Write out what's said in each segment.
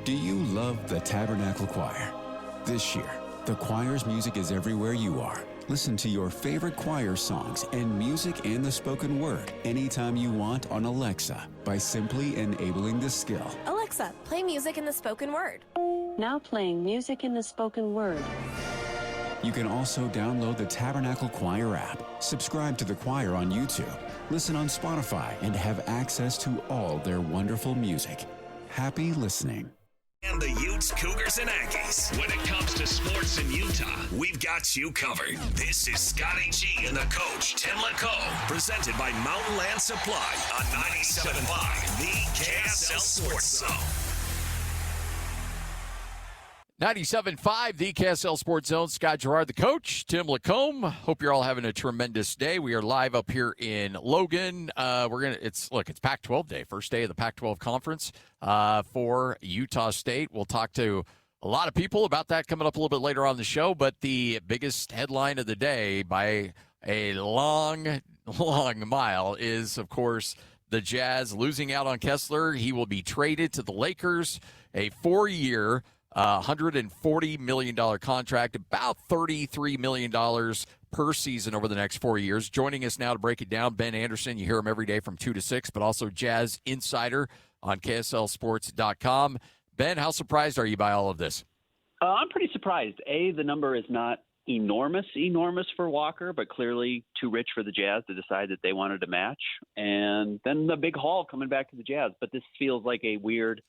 Do you love the Tabernacle Choir? This year, the choir's music is everywhere you are. Listen to your favorite choir songs and music and the spoken word anytime you want on Alexa by simply enabling the skill. Alexa, play music in the spoken word. Now playing music in the spoken word. You can also download the Tabernacle Choir app, subscribe to the choir on YouTube, listen on Spotify, and have access to all their wonderful music. Happy listening. And the Utes, Cougars, and Aggies. When it comes to sports in Utah, we've got you covered. This is Scotty G and the coach, Tim LaCombe, presented by Mountain Land Supply on 97.5, the KSL Sports Zone. 97.5, the KSL Sports Zone. Scott Gerard, the coach, Tim LaCombe. Hope you're all having a tremendous day. We are live up here in Logan. It's Pac-12 day, first day of the Pac-12 conference for Utah State. We'll talk to a lot of people about that coming up a little bit later on the show. But the biggest headline of the day by a long, long mile is, of course, the Jazz losing out on Kessler. He will be traded to the Lakers, a 4-year $140 million contract, about $33 million per season over the next 4 years. Joining us now to break it down, Ben Anderson. You hear him every day from 2 to 6, but also Jazz Insider on KSLSports.com. Ben, how surprised are you by all of this? I'm pretty surprised. The number is not enormous for Walker, but clearly too rich for the Jazz to decide that they wanted to match. And then the big haul coming back to the Jazz. But this feels like a weird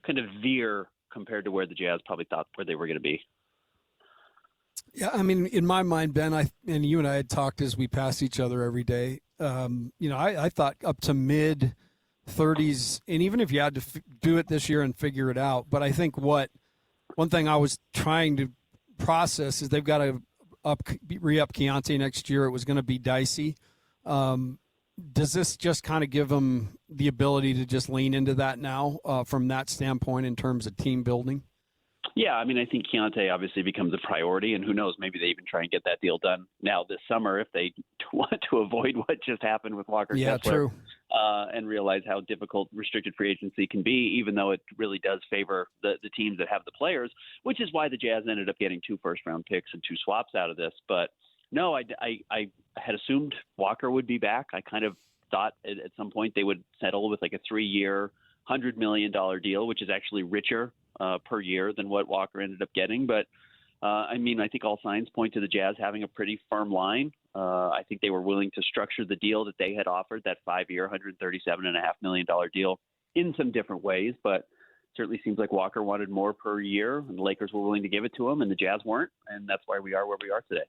kind of veer compared to where the Jazz probably thought where they were going to be. Yeah, I mean, in my mind, Ben, and you and I had talked as we pass each other every day. I thought up to mid-30s, and even if you had to do it this year and figure it out. But I think one thing I was trying to process is they've got to re-up Keontae next year. It was going to be dicey. Does this just kind of give them the ability to just lean into that now from that standpoint in terms of team building? Yeah, I mean, I think Keontae obviously becomes a priority, and who knows, maybe they even try and get that deal done now this summer if they want to avoid what just happened with Walker Kessler. True. And realize how difficult restricted free agency can be, even though it really does favor the teams that have the players, which is why the Jazz ended up getting 2 first-round picks and 2 swaps out of this. But no, I had assumed Walker would be back. I kind of thought at some point they would settle with like a 3-year, $100 million deal, which is actually richer per year than what Walker ended up getting. But, I think all signs point to the Jazz having a pretty firm line. I think they were willing to structure the deal that they had offered, that 5-year, $137.5 million deal, in some different ways. But certainly seems like Walker wanted more per year, and the Lakers were willing to give it to him, and the Jazz weren't. And that's why we are where we are today.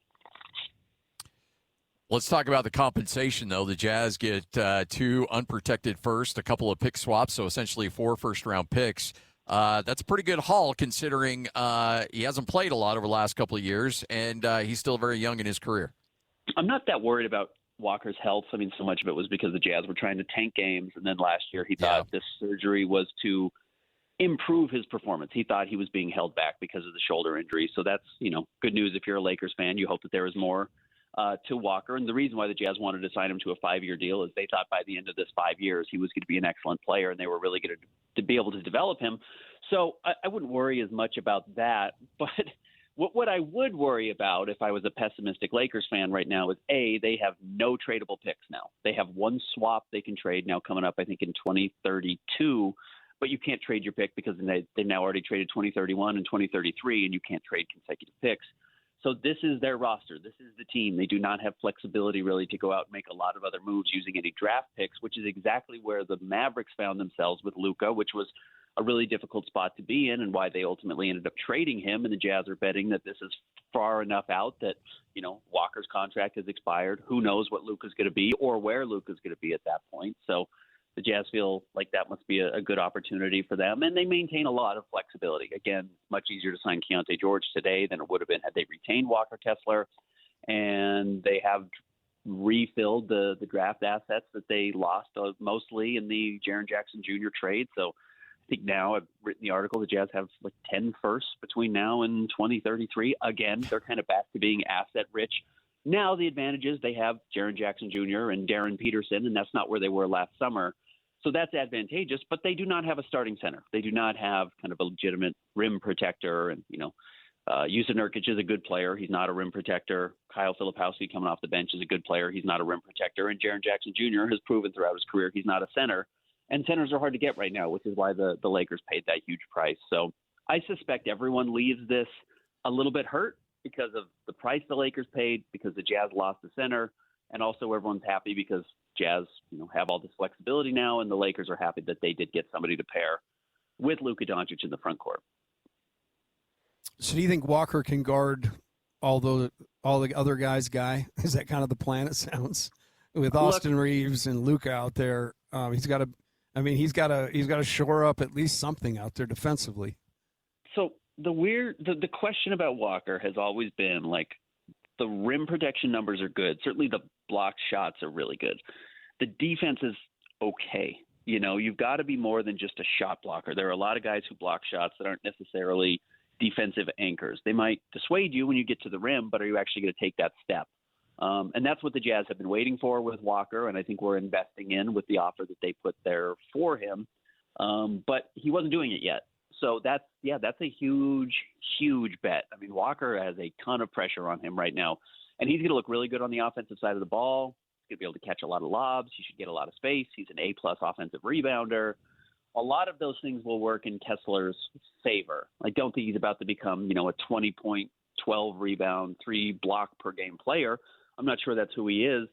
Let's talk about the compensation, though. The Jazz get 2 unprotected first, a couple of pick swaps, so essentially 4 first-round picks. That's a pretty good haul considering he hasn't played a lot over the last couple of years, and he's still very young in his career. I'm not that worried about Walker's health. I mean, so much of it was because the Jazz were trying to tank games, and then last year he thought this surgery was to improve his performance. He thought he was being held back because of the shoulder injury. So that's, good news if you're a Lakers fan. You hope that there is more to Walker. And the reason why the Jazz wanted to sign him to a 5-year deal is they thought by the end of this 5 years he was going to be an excellent player, and they were really going to be able to develop him. So I wouldn't worry as much about that. But what I would worry about if I was a pessimistic Lakers fan right now is, they have no tradable picks now. They have 1 swap they can trade now coming up, I think, in 2032. But you can't trade your pick because they now already traded 2031 and 2033, and you can't trade consecutive picks. So this is their roster. This is the team. They do not have flexibility really to go out and make a lot of other moves using any draft picks, which is exactly where the Mavericks found themselves with Luka, which was a really difficult spot to be in and why they ultimately ended up trading him. And the Jazz are betting that this is far enough out that, Walker's contract has expired. Who knows what Luka's going to be or where Luka's going to be at that point. So the Jazz feel like that must be a good opportunity for them, and they maintain a lot of flexibility. Again, much easier to sign Keontae George today than it would have been had they retained Walker Kessler, and they have refilled the draft assets that they lost mostly in the Jaren Jackson Jr. trade. So I think now I've written the article, the Jazz have like 10 firsts between now and 2033. Again, they're kind of back to being asset rich. Now the advantage is they have Jaren Jackson Jr. and Darren Peterson, and that's not where they were last summer. So that's advantageous, but they do not have a starting center. They do not have kind of a legitimate rim protector. And, Jusuf Nurkic is a good player. He's not a rim protector. Kyle Filipowski coming off the bench is a good player. He's not a rim protector. And Jaren Jackson Jr. has proven throughout his career he's not a center. And centers are hard to get right now, which is why the Lakers paid that huge price. So I suspect everyone leaves this a little bit hurt because of the price the Lakers paid, because the Jazz lost the center, and also everyone's happy because Jazz, have all this flexibility now, and the Lakers are happy that they did get somebody to pair with Luka Doncic in the front court. So do you think Walker can guard all the other guys' guy? Is that kind of the plan, it sounds? With Austin Reeves and Luka out there, he's got to shore up at least something out there defensively. So the question about Walker has always been like, the rim protection numbers are good. Certainly the block shots are really good. The defense is okay. You've got to be more than just a shot blocker. There are a lot of guys who block shots that aren't necessarily defensive anchors. They might dissuade you when you get to the rim, but are you actually going to take that step? And that's what the Jazz have been waiting for with Walker, and I think we're investing in with the offer that they put there for him. But he wasn't doing it yet. So that's a huge, huge bet. I mean, Walker has a ton of pressure on him right now, and he's going to look really good on the offensive side of the ball. He's going to be able to catch a lot of lobs. He should get a lot of space. He's an A-plus offensive rebounder. A lot of those things will work in Kessler's favor. I don't think he's about to become, a 20-point, 12-rebound, 3-block-per-game player. I'm not sure that's who he is.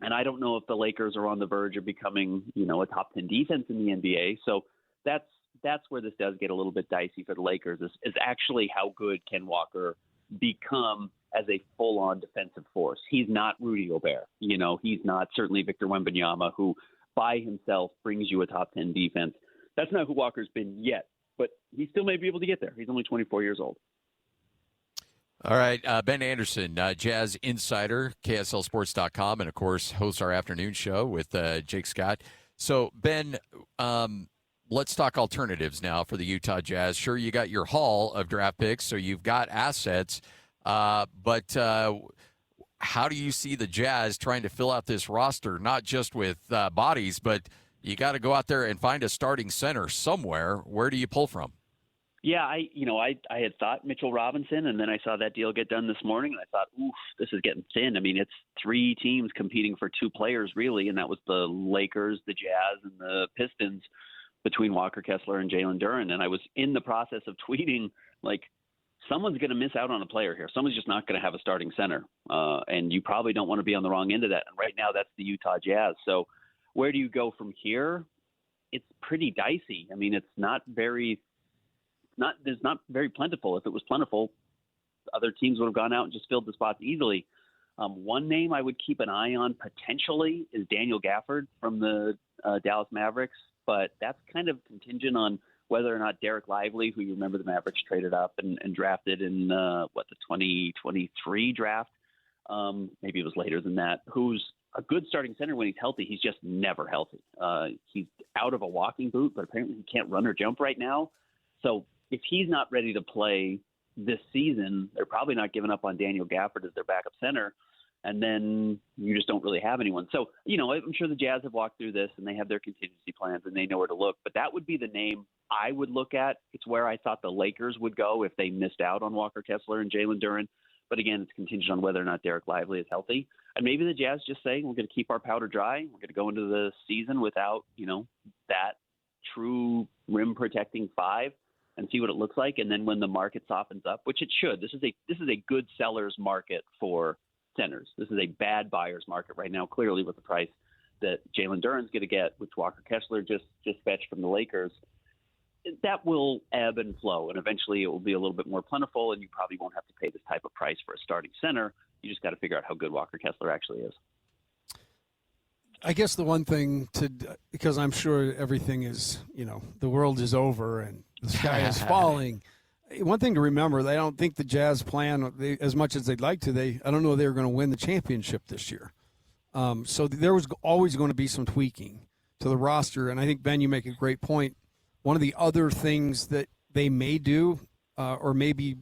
And I don't know if the Lakers are on the verge of becoming, a top 10 defense in the NBA. So that's where this does get a little bit dicey for the Lakers is actually how good can Walker become as a full-on defensive force. He's not Rudy Gobert. He's not certainly Victor Wembanyama, who by himself brings you a top 10 defense. That's not who Walker's been yet, but he still may be able to get there. He's only 24 years old. All right, Ben Anderson, Jazz Insider, KSLSports.com, and, of course, hosts our afternoon show with Jake Scott. So, Ben, let's talk alternatives now for the Utah Jazz. Sure, you got your haul of draft picks, so you've got assets, but how do you see the Jazz trying to fill out this roster, not just with bodies, but you got to go out there and find a starting center somewhere. Where do you pull from? Yeah, I had thought Mitchell Robinson, and then I saw that deal get done this morning, and I thought, oof, this is getting thin. I mean, it's 3 teams competing for 2 players, really, and that was the Lakers, the Jazz, and the Pistons between Walker Kessler and Jalen Duren. And I was in the process of tweeting, like, someone's going to miss out on a player here. Someone's just not going to have a starting center, and you probably don't want to be on the wrong end of that. And right now, that's the Utah Jazz. So where do you go from here? It's pretty dicey. I mean, it's not very plentiful. If it was plentiful, other teams would have gone out and just filled the spots easily. One name I would keep an eye on potentially is Daniel Gafford from the Dallas Mavericks, but that's kind of contingent on whether or not Derek Lively, who you remember the Mavericks traded up and drafted in the 2023 draft, maybe it was later than that, who's a good starting center when he's healthy. He's just never healthy. He's out of a walking boot, but apparently he can't run or jump right now. So if he's not ready to play this season, they're probably not giving up on Daniel Gafford as their backup center. And then you just don't really have anyone. So, I'm sure the Jazz have walked through this and they have their contingency plans and they know where to look. But that would be the name I would look at. It's where I thought the Lakers would go if they missed out on Walker Kessler and Jalen Duren. But again, it's contingent on whether or not Derek Lively is healthy. And maybe the Jazz just say, we're going to keep our powder dry. We're going to go into the season without, that true rim protecting 5. And see what it looks like, and then when the market softens up, which it should, this is a good seller's market for centers. This is a bad buyer's market right now. Clearly, with the price that Jalen Duren's going to get, which Walker Kessler just fetched from the Lakers, that will ebb and flow, and eventually it will be a little bit more plentiful, and you probably won't have to pay this type of price for a starting center. You just got to figure out how good Walker Kessler actually is. I guess the one thing because I'm sure everything is, the world is over and the sky is falling. One thing to remember, I don't think the Jazz plan, as much as they'd like to, I don't know if they were going to win the championship this year. So there was always going to be some tweaking to the roster. And I think, Ben, you make a great point. One of the other things that they may do, or maybe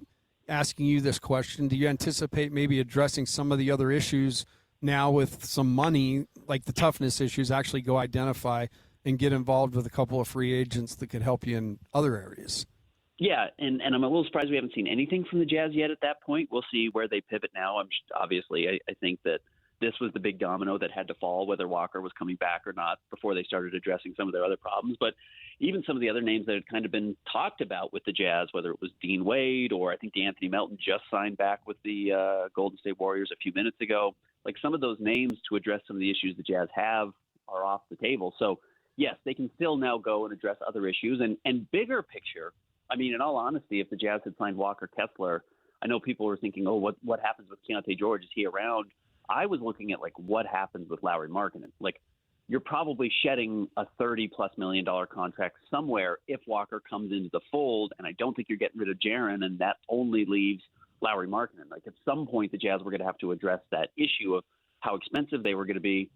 asking you this question, do you anticipate maybe addressing some of the other issues now with some money, like the toughness issues, actually go identify and get involved with a couple of free agents that could help you in other areas. Yeah, and I'm a little surprised we haven't seen anything from the Jazz yet at that point. We'll see where they pivot now. I think that this was the big domino that had to fall, whether Walker was coming back or not, before they started addressing some of their other problems. But even some of the other names that had kind of been talked about with the Jazz, whether it was Dean Wade or I think DeAnthony Melton just signed back with the Golden State Warriors a few minutes ago, like some of those names to address some of the issues the Jazz have are off the table. So, yes, they can still now go and address other issues. And bigger picture, I mean, in all honesty, if the Jazz had signed Walker Kessler, I know people were thinking, oh, what happens with Keontae George? Is he around? I was looking at, like, what happens with Lauri Markkanen. Like, you're probably shedding a $30+ million contract somewhere if Walker comes into the fold, and I don't think you're getting rid of Jaren, and that only leaves Lauri Markkanen. Like, at some point, the Jazz were going to have to address that issue of how expensive they were going to be.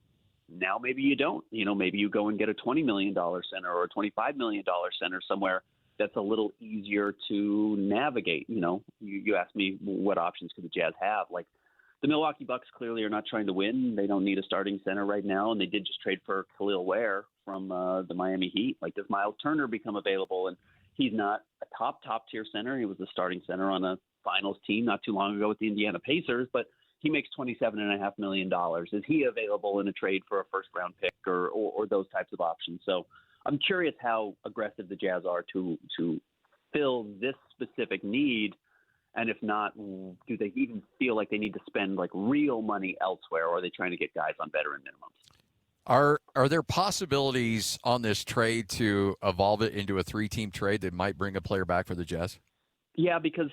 Now maybe you don't. You know, maybe you go and get a $20 million center or a $25 million center somewhere that's a little easier to navigate. You know, you asked me what options could the Jazz have. Like, the Milwaukee Bucks clearly are not trying to win. They don't need a starting center right now, and they did just trade for Khalil Ware from the Miami Heat. Like, does Miles Turner become available? And he's not a top-tier center. He was the starting center on a finals team not too long ago with the Indiana Pacers, but he makes $27.5 million. Is he available in a trade for a first-round pick or those types of options? So I'm curious how aggressive the Jazz are to fill this specific need. And if not, do they even feel like they need to spend like real money elsewhere, or are they trying to get guys on veteran minimums? Are there possibilities on this trade to evolve it into a 3-team trade that might bring a player back for the Jazz? Yeah, because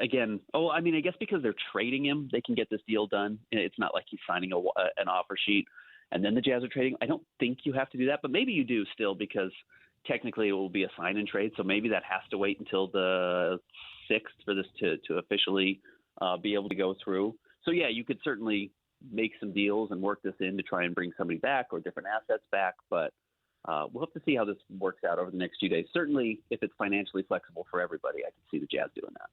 again, I guess because they're trading him, they can get this deal done. It's not like he's signing an offer sheet and then the Jazz are trading. I don't think you have to do that, but maybe you do still, because technically it will be a sign and trade. So maybe that has to wait until the 6th for this to officially be able to go through. So yeah, you could certainly make some deals and work this in to try and bring somebody back or different assets back. But we'll have to see how this works out over the next few days. Certainly, if it's financially flexible for everybody, I can see the Jazz doing that.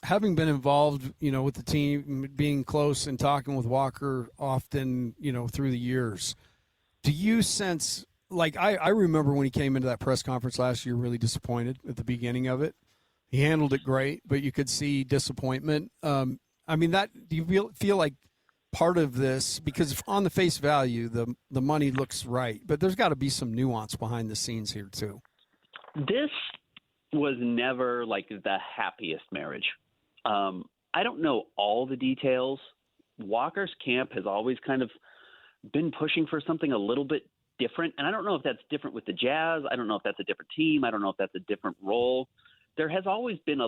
Having been involved, with the team, being close and talking with Walker often, through the years, do you sense, like, I remember when he came into that press conference last year, really disappointed at the beginning of it. He handled it great, but you could see disappointment. Do you feel like part of this, because on the face value, the money looks right, but there's got to be some nuance behind the scenes here too. This was never like the happiest marriage. I don't know all the details. Walker's camp has always kind of been pushing for something a little bit different. And I don't know if that's different with the Jazz. I don't know if that's a different team. I don't know if that's a different role. There has always been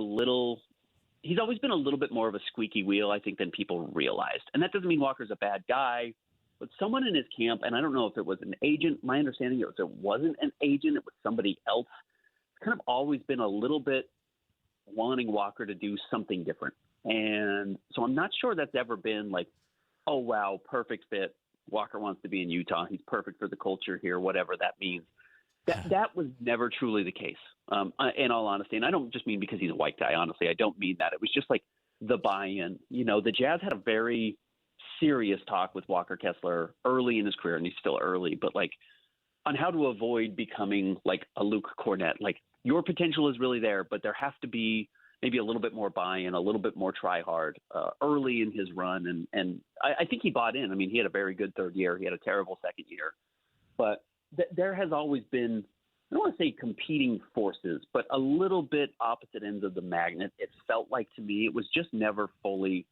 he's always been a little bit more of a squeaky wheel, I think, than people realized. And that doesn't mean Walker's a bad guy, but someone in his camp, and I don't know if it was an agent. My understanding is it wasn't an agent. It was somebody else. It's kind of always been a little bit wanting Walker to do something different. And so I'm not sure that's ever been like, oh, wow, perfect fit. Walker wants to be in Utah. He's perfect for the culture here, whatever that means. That was never truly the case, in all honesty. And I don't just mean because he's a white guy, honestly. I don't mean that. It was just like the buy-in. The Jazz had a very serious talk with Walker Kessler early in his career, and he's still early, but like on how to avoid becoming like a Luke Cornett. Like, your potential is really there, but there has to be maybe a little bit more buy-in, a little bit more try hard early in his run. And I think he bought in. I mean, he had a very good third year. He had a terrible second year. But there has always been, I don't want to say competing forces, but a little bit opposite ends of the magnet. It felt like to me it was just never fully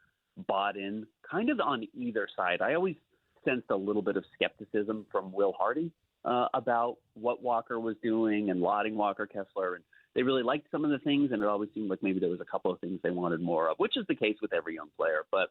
bought in, kind of on either side. I always sensed a little bit of skepticism from Will Hardy about what Walker was doing and lauding Walker Kessler. And they really liked some of the things, and it always seemed like maybe there was a couple of things they wanted more of, which is the case with every young player. But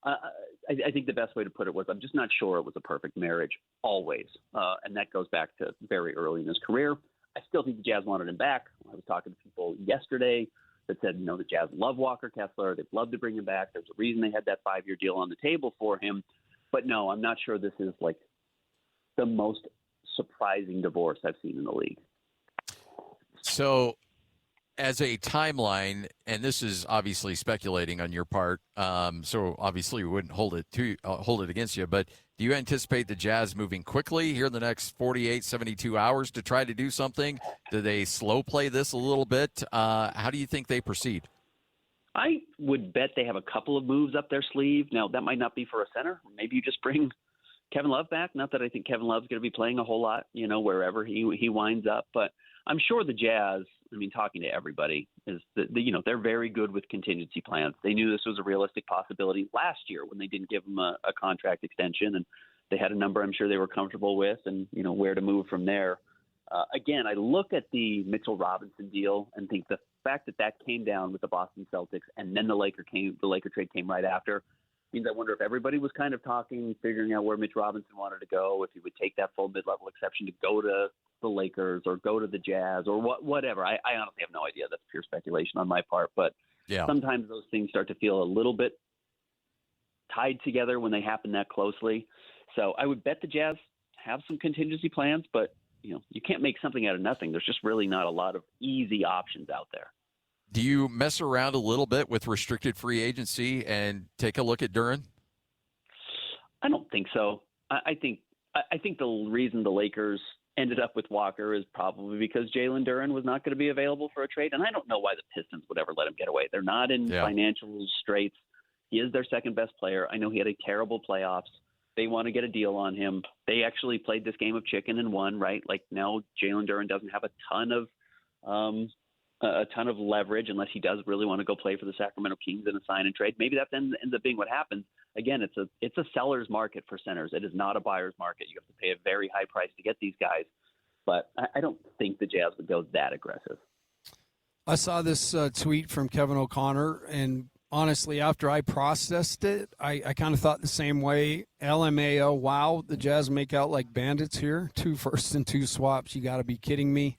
I think the best way to put it was, I'm just not sure it was a perfect marriage always. And that goes back to very early in his career. I still think the Jazz wanted him back. I was talking to people yesterday that said, the Jazz love Walker Kessler. They'd love to bring him back. There's a reason they had that 5-year deal on the table for him. But no, I'm not sure this is like the most surprising divorce I've seen in the league. So as a timeline, and this is obviously speculating on your part, so obviously we wouldn't hold it against you, but do you anticipate the Jazz moving quickly here in the next 48, 72 hours to try to do something? Do they slow play this a little bit? How do you think they proceed? I would bet they have a couple of moves up their sleeve. Now, that might not be for a center. Maybe you just bring Kevin Love back. Not that I think Kevin Love's going to be playing a whole lot, wherever he winds up. But I'm sure the Jazz, talking to everybody, is that they're very good with contingency plans. They knew this was a realistic possibility last year when they didn't give him a contract extension, and they had a number I'm sure they were comfortable with, and where to move from there. Again, I look at the Mitchell Robinson deal and think the fact that came down with the Boston Celtics, and then the Laker trade came right after, means I wonder if everybody was kind of talking, figuring out where Mitch Robinson wanted to go, if he would take that full mid-level exception to go to the Lakers or go to the Jazz or whatever. I honestly have no idea. That's pure speculation on my part. But sometimes those things start to feel a little bit tied together when they happen that closely. So I would bet the Jazz have some contingency plans, but you can't make something out of nothing. There's just really not a lot of easy options out there. Do you mess around a little bit with restricted free agency and take a look at Duren? I don't think so. I think the reason the Lakers ended up with Walker is probably because Jalen Duren was not going to be available for a trade, and I don't know why the Pistons would ever let him get away. They're not in financial straits. He is their second best player. I know he had a terrible playoffs. They want to get a deal on him. They actually played this game of chicken and won, right? Like now Jalen Duren doesn't have a ton of leverage unless he does really want to go play for the Sacramento Kings in a sign and trade. Maybe that then ends up being what happens. Again, it's a seller's market for centers. It is not a buyer's market. You have to pay a very high price to get these guys. But I don't think the Jazz would go that aggressive. I saw this tweet from Kevin O'Connor, and honestly, after I processed it, I kind of thought the same way. LMAO, wow, the Jazz make out like bandits here. 2 firsts and 2 swaps. You got to be kidding me.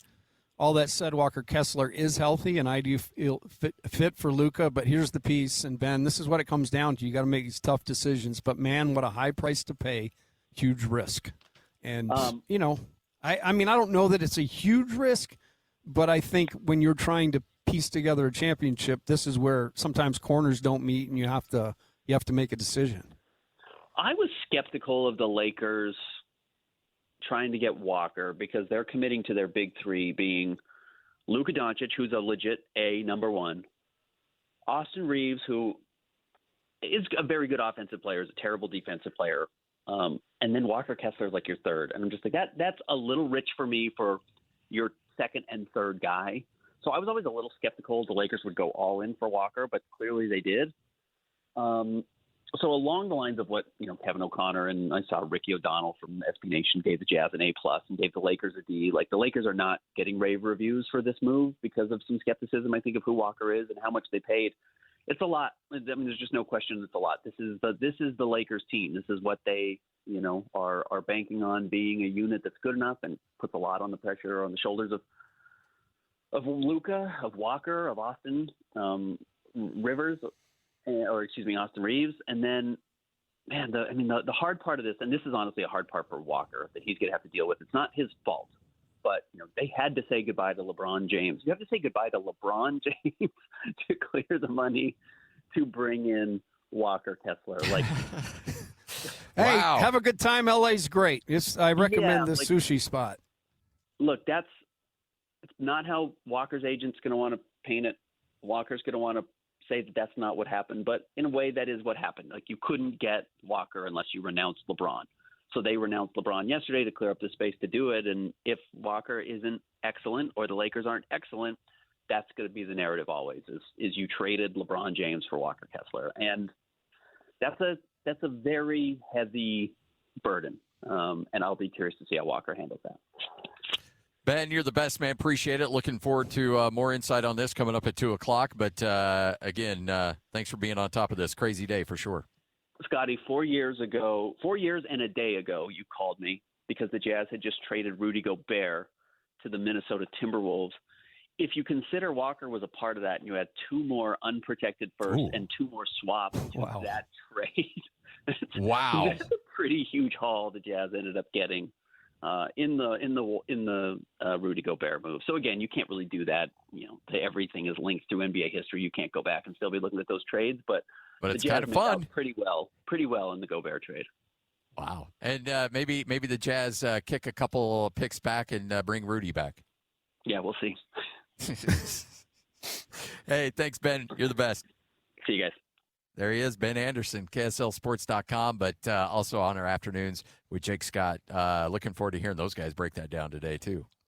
All that said, Walker Kessler is healthy, and I do feel fit for Luka. But here's the piece, and Ben, this is what it comes down to. You got to make these tough decisions. But man, what a high price to pay, huge risk. And I don't know that it's a huge risk, but I think when you're trying to piece together a championship, this is where sometimes corners don't meet, and you have to make a decision. I was skeptical of the Lakers trying to get Walker because they're committing to their big three being Luka Doncic, who's a legit number one, Austin Reeves, who is a very good offensive player, is a terrible defensive player, and then Walker Kessler is like your third. And I'm just like, that's a little rich for me for your second and third guy. So I was always a little skeptical the Lakers would go all in for Walker, but clearly they did. So along the lines of what Kevin O'Connor and I saw Ricky O'Donnell from SB Nation gave the Jazz an A+ and gave the Lakers a D. Like the Lakers are not getting rave reviews for this move because of some skepticism, I think, of who Walker is and how much they paid. It's a lot. I mean, there's just no question it's a lot. This is the Lakers team. This is what they are banking on being a unit that's good enough and puts a lot on the pressure on the shoulders of Luka, of Walker, of Austin Austin Reeves. And then, man, the hard part of this, and this is honestly a hard part for Walker that he's going to have to deal with. It's not his fault, but they had to say goodbye to LeBron James. You have to say goodbye to LeBron James to clear the money to bring in Walker Kessler. Like, hey, wow. Have a good time. LA's great. I recommend the sushi spot. Look, it's not how Walker's agent's going to want to paint it. Walker's going to want to say that that's not what happened, but in a way that is what happened. Like you couldn't get Walker unless you renounced LeBron. So they renounced LeBron yesterday to clear up the space to do it. And if Walker isn't excellent or the Lakers aren't excellent, that's going to be the narrative always is you traded LeBron James for Walker Kessler. And that's a very heavy burden. And I'll be curious to see how Walker handles that. Ben, you're the best, man. Appreciate it. Looking forward to more insight on this coming up at 2 o'clock. But, again, thanks for being on top of this. Crazy day for sure. Scotty, 4 years and a day ago, you called me because the Jazz had just traded Rudy Gobert to the Minnesota Timberwolves. If you consider Walker was a part of that and you had 2 more unprotected firsts and 2 more swaps to that trade, wow. That's a pretty huge haul the Jazz ended up getting. in the Rudy Gobert move. So again, you can't really do that. Everything is linked through NBA history. You can't go back and still be looking at those trades, but it's the Jazz kind of made out fun. Pretty well in the Gobert trade. Wow. And maybe the Jazz kick a couple picks back and bring Rudy back. Yeah, we'll see. Hey, thanks, Ben. You're the best. See you guys. There he is, Ben Anderson, KSLSports.com, but also on our afternoons with Jake Scott. Looking forward to hearing those guys break that down today, too.